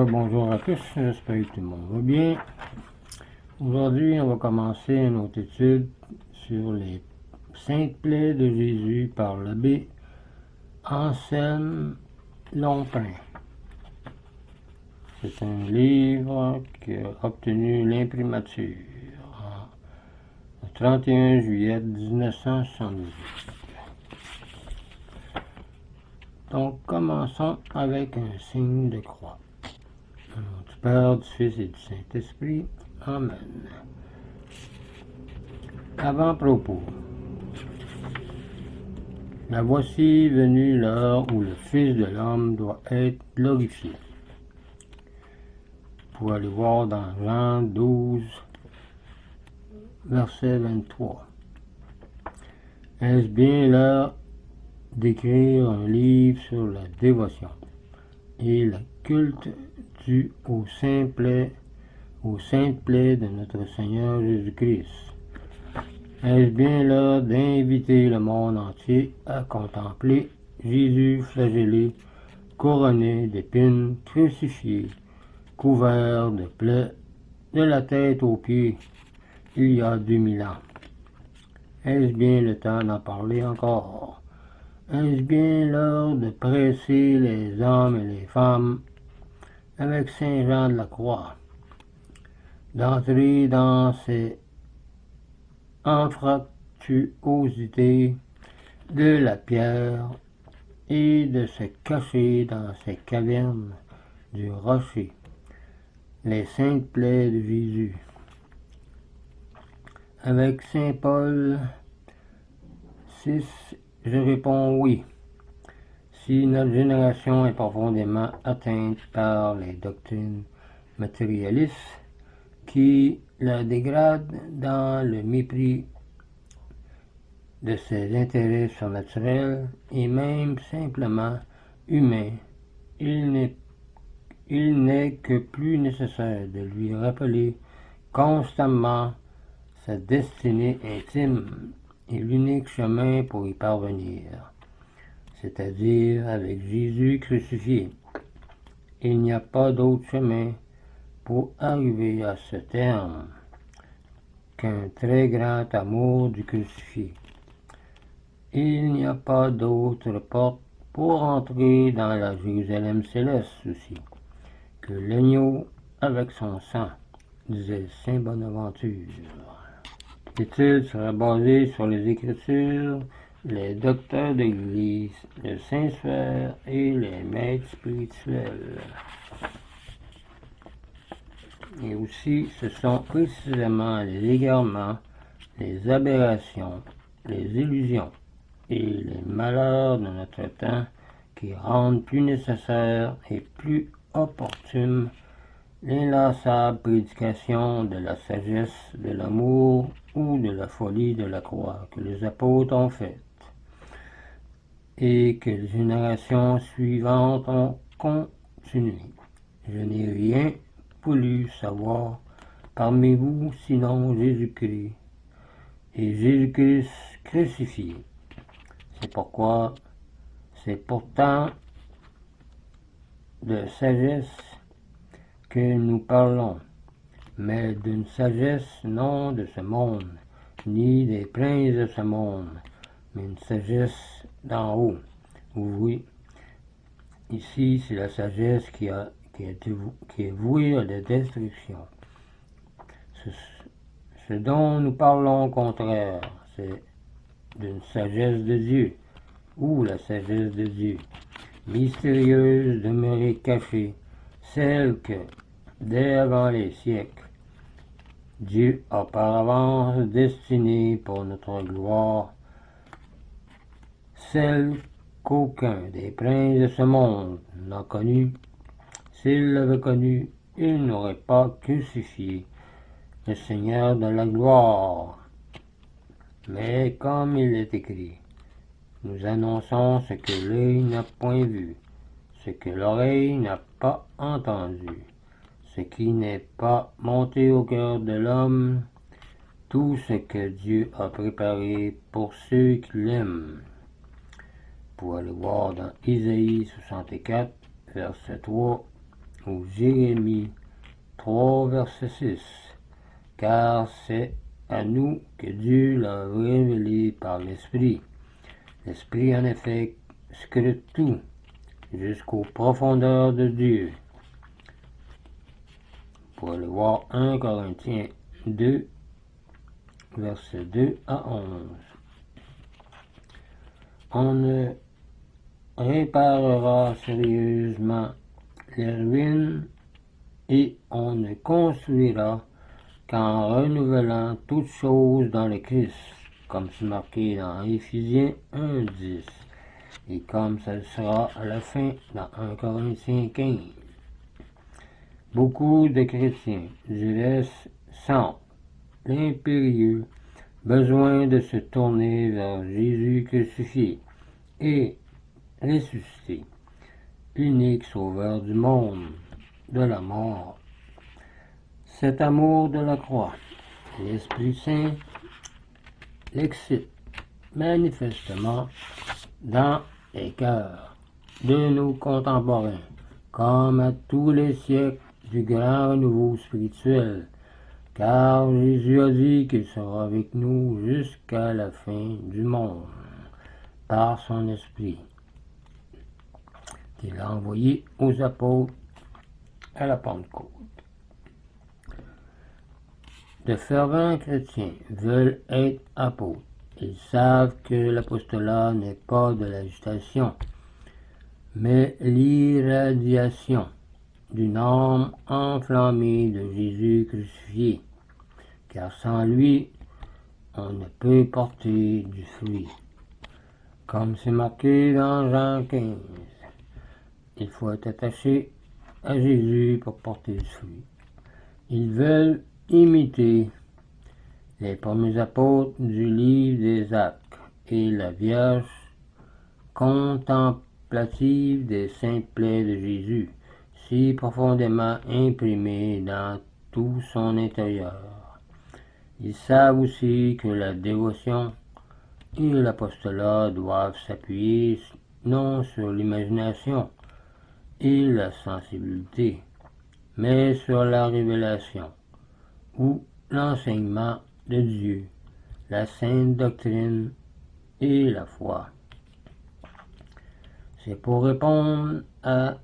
Bonjour à tous, j'espère que tout le monde va bien. Aujourd'hui, on va commencer notre étude sur les Saintes plaies de Jésus par l'abbé Anselme Longpin. C'est un livre qui a obtenu l'imprimature le 31 juillet 1978. Donc, commençons avec un signe de croix. Au nom du Père, du Fils et du Saint-Esprit. Amen. Avant-propos. La voici venue l'heure où le Fils de l'homme doit être glorifié. Pour aller voir dans Jean 12, verset 23. Est-ce bien l'heure d'écrire un livre sur la dévotion et le culte dû aux saintes plaies de notre Seigneur Jésus-Christ? Est-ce bien l'heure d'inviter le monde entier à contempler Jésus flagellé, couronné d'épines, crucifié, couvert de plaies, de la tête aux pieds, il y a 2000 ans? Est-ce bien le temps d'en parler encore? Est-ce bien l'heure de presser les hommes et les femmes avec Saint Jean de la Croix, d'entrer dans ces anfractuosités de la pierre et de se cacher dans ces cavernes du rocher, les saintes plaies de Jésus? Avec Saint Paul VI, je réponds oui. Si notre génération est profondément atteinte par les doctrines matérialistes qui la dégradent dans le mépris de ses intérêts surnaturels et même simplement humains, il n'est que plus nécessaire de lui rappeler constamment sa destinée intime et l'unique chemin pour y parvenir, c'est-à-dire avec Jésus crucifié. Il n'y a pas d'autre chemin pour arriver à ce terme qu'un très grand amour du crucifié. Il n'y a pas d'autre porte pour entrer dans la Jérusalem céleste aussi que l'agneau avec son sang, disait Saint Bonaventure. L'étude sera basée sur les Écritures, les docteurs de l'Église, le Saint-Suaire et les maîtres spirituels. Et aussi, ce sont précisément les égarements, les aberrations, les illusions et les malheurs de notre temps qui rendent plus nécessaire et plus opportune l'inlassable prédication de la sagesse, de l'amour ou de la folie de la croix que les apôtres ont faite et que les générations suivantes ont continué. Je n'ai rien voulu savoir parmi vous sinon Jésus-Christ et Jésus-Christ crucifié. C'est pourquoi c'est pourtant de sagesse que nous parlons, mais d'une sagesse non de ce monde, ni des princes de ce monde, mais une sagesse d'en haut. Oui, ici c'est la sagesse qui est vouée à la destruction. Ce dont nous parlons au contraire, c'est d'une sagesse de Dieu, ou la sagesse de Dieu, mystérieuse, demeurée cachée, celle que, dès avant les siècles, Dieu a par avance destinée pour notre gloire, celle qu'aucun des princes de ce monde n'a connue. S'il l'avait connue, il n'aurait pas crucifié le Seigneur de la gloire. Mais comme il est écrit, nous annonçons ce que l'œil n'a point vu, ce que l'oreille n'a pas entendu, ce qui n'est pas monté au cœur de l'homme, tout ce que Dieu a préparé pour ceux qui l'aiment. Pour aller voir dans Isaïe 64, verset 3, ou Jérémie 3, verset 6, car c'est à nous que Dieu l'a révélé par l'Esprit. L'Esprit, en effet, scrute tout, jusqu'aux profondeurs de Dieu. Pour aller voir 1 Corinthiens 2, versets 2 à 11. On ne réparera sérieusement les ruines et on ne construira qu'en renouvelant toutes choses dans le Christ, comme c'est marqué dans Éphésiens 1:10 et comme ça sera à la fin dans 1 Corinthiens 15. Beaucoup de chrétiens du reste sentent l'impérieux besoin de se tourner vers Jésus crucifié et ressuscité, unique sauveur du monde, de la mort. Cet amour de la croix, l'Esprit Saint l'excite manifestement dans les cœurs de nos contemporains, comme à tous les siècles du grand renouveau spirituel, car Jésus a dit qu'il sera avec nous jusqu'à la fin du monde, par son Esprit, qu'il a envoyé aux apôtres à la Pentecôte. De fervents chrétiens veulent être apôtres. Ils savent que l'apostolat n'est pas de l'agitation, mais l'irradiation d'une âme enflammée de Jésus crucifié, car sans lui, on ne peut porter du fruit. Comme c'est marqué dans Jean 15, il faut être attaché à Jésus pour porter du fruit. Ils veulent imiter les premiers apôtres du livre des Actes et la Vierge contemplative des saints plaies de Jésus, si profondément imprimée dans tout son intérieur. Ils savent aussi que la dévotion et l'apostolat doivent s'appuyer non sur l'imagination et la sensibilité, mais sur la révélation ou l'enseignement de Dieu, la sainte doctrine et la foi. C'est pour répondre à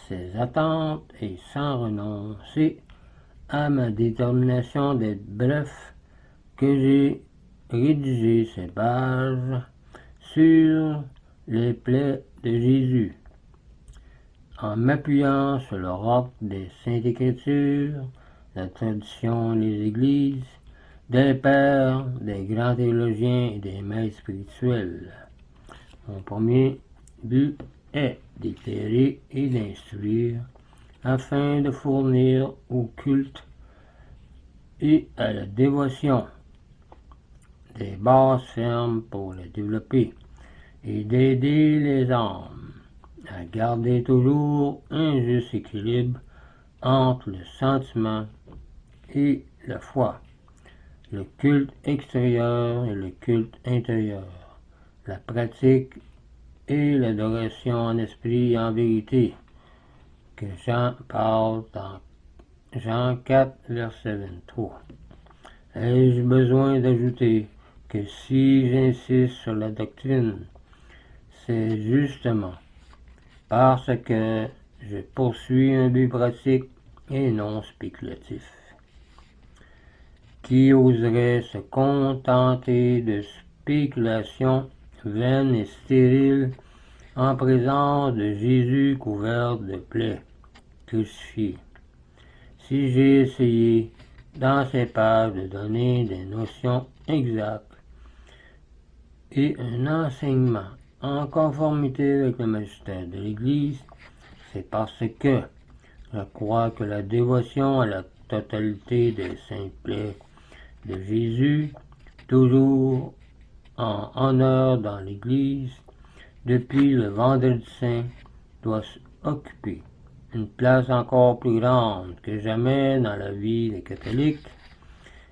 ces attentes et sans renoncer à ma détermination d'être bref que j'ai rédigé ces pages sur les plaies de Jésus, en m'appuyant sur le roc des Saintes Écritures, la tradition des églises, des pères, des grands théologiens et des maîtres spirituels. Mon premier but est d'éclairer et d'instruire afin de fournir au culte et à la dévotion des bases fermes pour les développer et d'aider les âmes à garder toujours un juste équilibre entre le sentiment et la foi, le culte extérieur et le culte intérieur, la pratique et l'adoration en esprit et en vérité, que Jean parle dans Jean 4, verset 23. Ai-je besoin d'ajouter que si j'insiste sur la doctrine, c'est justement parce que je poursuis un but pratique et non spéculatif. Qui oserait se contenter de spéculations vaines et stériles en présence de Jésus couvert de plaies, crucifié? Si j'ai essayé dans ces pages de donner des notions exactes et un enseignement en conformité avec le magistère de l'Église, c'est parce que je crois que la dévotion à la totalité des saintes plaies de Jésus, toujours en honneur dans l'Église, depuis le Vendredi Saint, doit occuper une place encore plus grande que jamais dans la vie des catholiques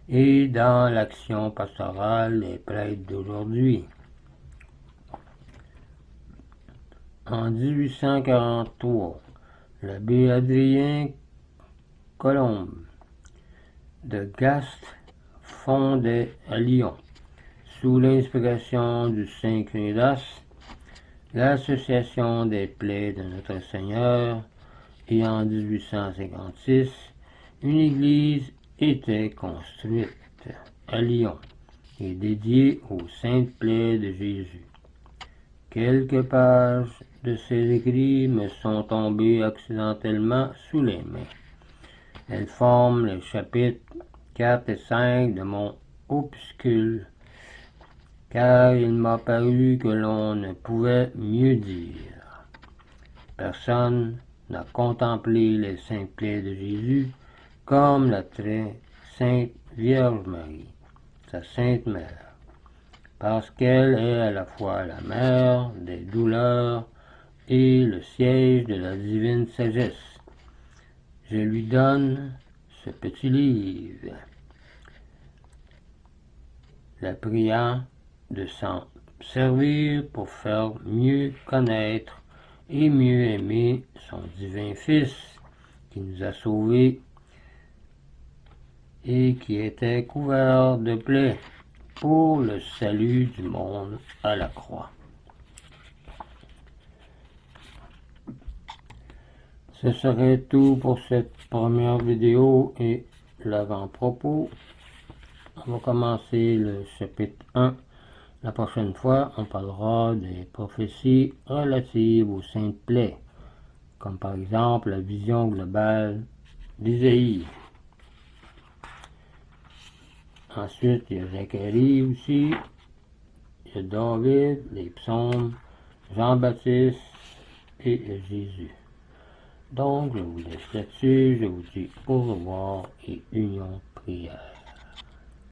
et dans l'action pastorale des prêtres d'aujourd'hui. En 1843, L'abbé Adrien Colombe de Gast fondait à Lyon, sous l'inspiration du Saint Cunidas, l'Association des plaies de Notre-Seigneur, et en 1856, une église était construite à Lyon et dédiée aux saintes plaies de Jésus. Quelques pages de ces écrits me sont tombées accidentellement sous les mains. Elles forment les chapitres 4 et 5 de mon opuscule, car il m'a paru que l'on ne pouvait mieux dire. Personne n'a contemplé les saintes plaies de Jésus comme la très sainte Vierge Marie, sa sainte mère, parce qu'elle est à la fois la mère des douleurs et le siège de la divine sagesse. Je lui donne ce petit livre, la priant de s'en servir pour faire mieux connaître et mieux aimer son divin Fils qui nous a sauvés et qui était couvert de plaies pour le salut du monde à la croix. Ce serait tout pour cette première vidéo et l'avant-propos. On va commencer le chapitre 1. La prochaine fois, on parlera des prophéties relatives aux saintes plaies, comme par exemple la vision globale d'Isaïe. Ensuite, il y a Zacharie aussi, il y a David, les psaumes, Jean-Baptiste et Jésus. Donc, je vous laisse là-dessus, je vous dis au revoir et union prière.